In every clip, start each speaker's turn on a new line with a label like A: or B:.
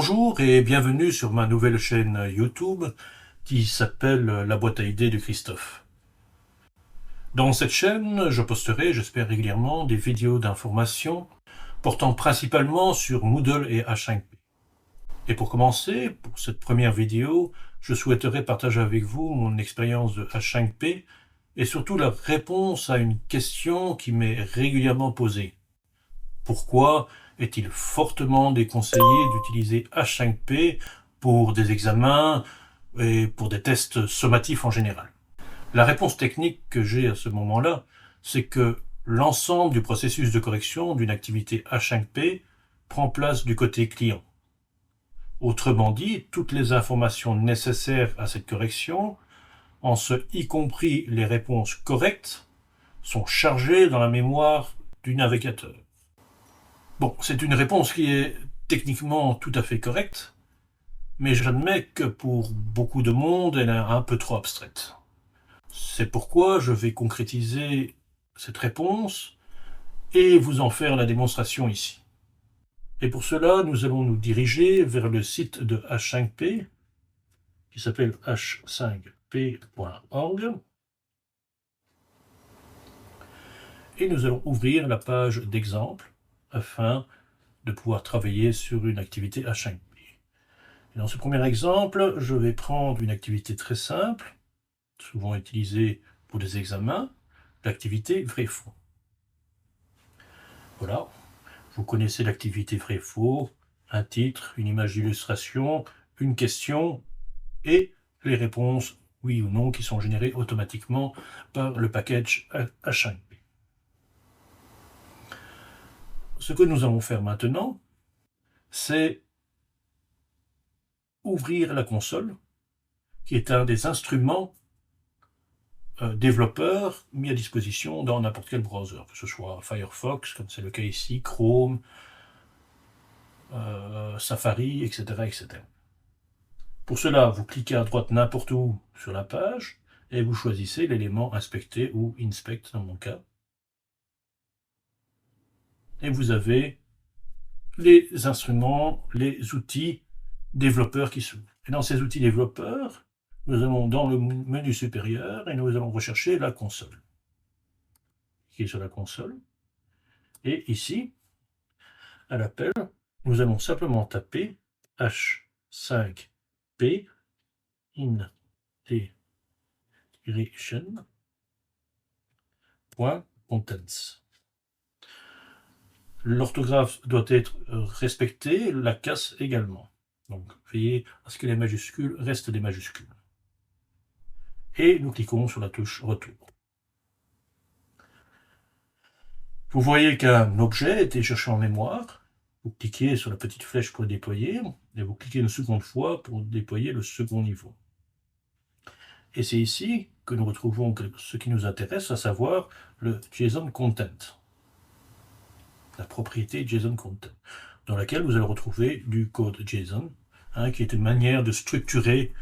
A: Bonjour et bienvenue sur ma nouvelle chaîne YouTube qui s'appelle La boîte à idées de Christophe. Dans cette chaîne, je posterai, j'espère régulièrement, des vidéos d'information portant principalement sur Moodle et H5P. Et pour commencer, pour cette première vidéo, je souhaiterais partager avec vous mon expérience de H5P et surtout la réponse à une question qui m'est régulièrement posée. Pourquoi est-il fortement déconseillé d'utiliser H5P pour des examens et pour des tests sommatifs en général? La réponse technique que j'ai à ce moment-là, c'est que l'ensemble du processus de correction d'une activité H5P prend place du côté client. Autrement dit, toutes les informations nécessaires à cette correction, en ce y compris les réponses correctes, sont chargées dans la mémoire du navigateur. Bon, c'est une réponse qui est techniquement tout à fait correcte, mais j'admets que pour beaucoup de monde, elle est un peu trop abstraite. C'est pourquoi je vais concrétiser cette réponse et vous en faire la démonstration ici. Et pour cela, nous allons nous diriger vers le site de H5P, qui s'appelle h5p.org, et nous allons ouvrir la page d'exemple afin de pouvoir travailler sur une activité H5P. Et dans ce premier exemple, je vais prendre une activité très simple, souvent utilisée pour des examens, l'activité vrai-faux. Voilà, vous connaissez l'activité vrai-faux, un titre, une image d'illustration, une question et les réponses oui ou non qui sont générées automatiquement par le package H5P. Ce que nous allons faire maintenant, c'est ouvrir la console, qui est un des instruments développeurs mis à disposition dans n'importe quel browser, que ce soit Firefox, comme c'est le cas ici, Chrome, Safari, etc., etc. Pour cela, vous cliquez à droite n'importe où sur la page et vous choisissez l'élément inspecter ou inspect dans mon cas. Et vous avez les instruments, les outils développeurs qui s'ouvrent. Et dans ces outils développeurs, nous allons dans le menu supérieur et nous allons rechercher la console. Cliquez sur la console. Et ici, à l'appel, nous allons simplement taper H5P integration.contents. L'orthographe doit être respectée, la casse également. Donc, veillez à ce que les majuscules restent des majuscules. Et nous cliquons sur la touche Retour. Vous voyez qu'un objet a été cherché en mémoire. Vous cliquez sur la petite flèche pour le déployer, et vous cliquez une seconde fois pour déployer le second niveau. Et c'est ici que nous retrouvons ce qui nous intéresse, à savoir le JSON Content. La propriété JSON Content, dans laquelle vous allez retrouver du code JSON, qui est une manière de structurer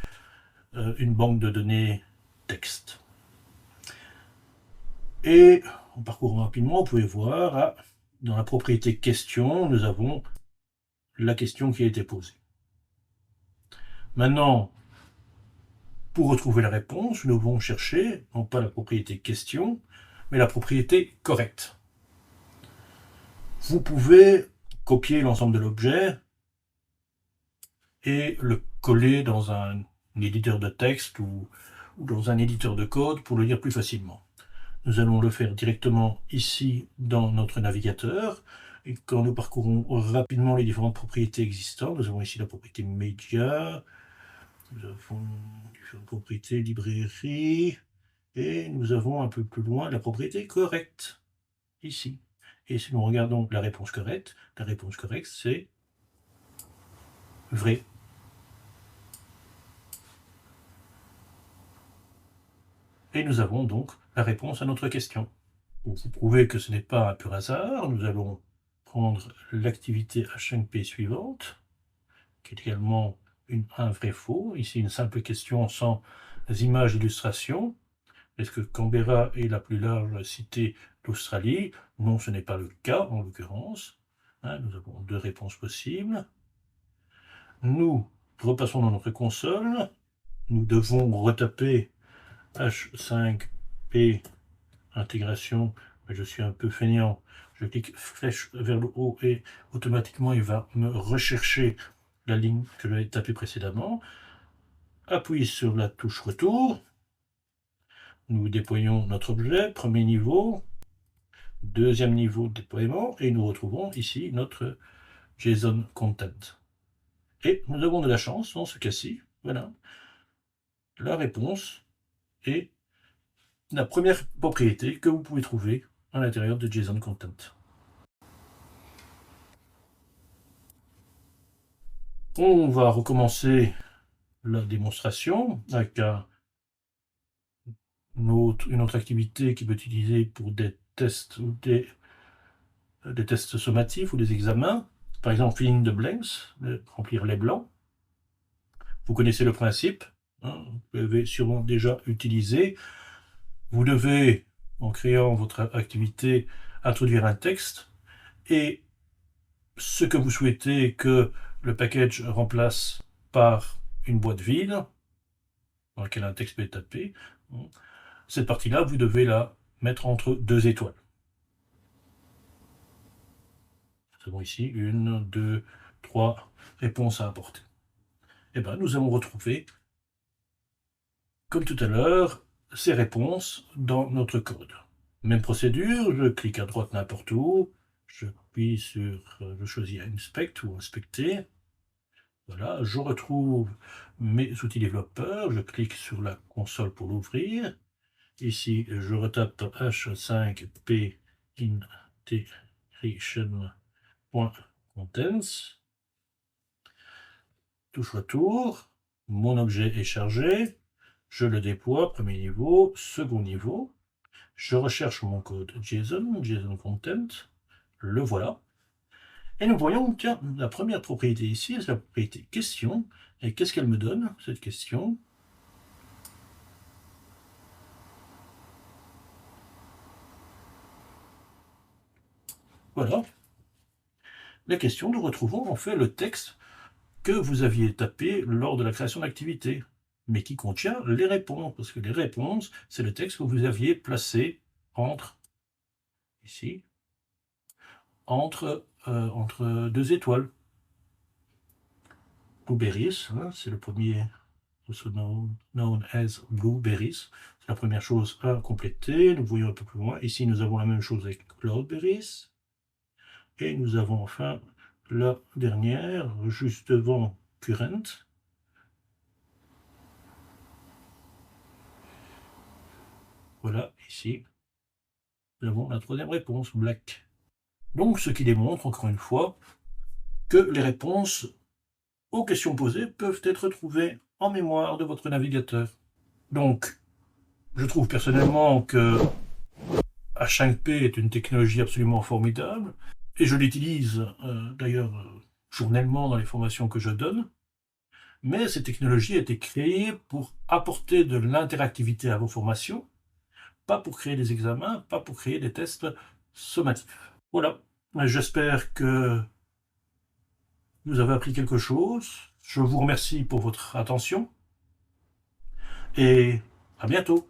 A: une banque de données texte. Et en parcourant rapidement, vous pouvez voir, dans la propriété question, nous avons la question qui a été posée. Maintenant, pour retrouver la réponse, nous devons chercher, non pas la propriété question, mais la propriété correcte. Vous pouvez copier l'ensemble de l'objet et le coller dans un éditeur de texte ou dans un éditeur de code pour le lire plus facilement. Nous allons le faire directement ici dans notre navigateur. Et quand nous parcourons rapidement les différentes propriétés existantes, nous avons ici la propriété média, nous avons différentes propriétés librairie, et nous avons un peu plus loin la propriété correcte, ici. Et si nous regardons la réponse correcte c'est vrai. Et nous avons donc la réponse à notre question. Pour vous prouver que ce n'est pas un pur hasard, nous allons prendre l'activité H5P suivante, qui est également un vrai-faux. Ici, une simple question sans images d'illustration. Est-ce que Canberra est la plus large cité d'Australie? Non, ce n'est pas le cas en l'occurrence. Nous avons deux réponses possibles. Nous repassons dans notre console. Nous devons retaper H5P intégration, mais je suis un peu feignant. Je clique flèche vers le haut et automatiquement il va me rechercher la ligne que j'avais tapée précédemment. Appuie sur la touche retour. Nous déployons notre objet, premier niveau, deuxième niveau de déploiement, et nous retrouvons ici notre JSON Content. Et nous avons de la chance dans ce cas-ci. Voilà. La réponse est la première propriété que vous pouvez trouver à l'intérieur de JSON Content. On va recommencer la démonstration avec une autre activité qui peut être utilisée pour des tests ou des tests sommatifs ou des examens. Par exemple, filling the blanks, remplir les blancs. Vous connaissez le principe, hein, vous l'avez sûrement déjà utilisé. Vous devez, en créant votre activité, introduire un texte et ce que vous souhaitez que le package remplace par une boîte vide dans laquelle un texte peut être tapé. Cette partie-là, vous devez la mettre entre 2 étoiles. Nous avons ici 1, 2, 3 réponses à apporter. Et bien, nous allons retrouver, comme tout à l'heure, ces réponses dans notre code. Même procédure, je clique à droite n'importe où, je choisis Inspect ou Inspecter. Voilà, je retrouve mes outils développeurs, je clique sur la console pour l'ouvrir. Ici, je retape H5P Integration.Contents. Touche retour, mon objet est chargé, je le déploie, premier niveau, second niveau, je recherche mon code JSON, JSON Content, le voilà. Et nous voyons, tiens, la première propriété ici, c'est la propriété question. Et qu'est-ce qu'elle me donne, cette question? Voilà. La question, nous retrouvons en fait le texte que vous aviez tapé lors de la création d'activité, mais qui contient les réponses, parce que les réponses, c'est le texte que vous aviez placé entre, ici, entre 2 étoiles. Blueberries, hein, c'est le premier, also known as blueberries. C'est la première chose à compléter. Nous voyons un peu plus loin. Ici, nous avons la même chose avec cloudberries. Et nous avons enfin la dernière, juste devant current. Voilà, ici, nous avons la troisième réponse, black. Donc, ce qui démontre, encore une fois, que les réponses aux questions posées peuvent être trouvées en mémoire de votre navigateur. Donc, je trouve personnellement que H5P est une technologie absolument formidable, et je l'utilise d'ailleurs journellement dans les formations que je donne, mais cette technologie a été créée pour apporter de l'interactivité à vos formations, pas pour créer des examens, pas pour créer des tests sommatifs. Voilà, j'espère que vous avez appris quelque chose. Je vous remercie pour votre attention et à bientôt.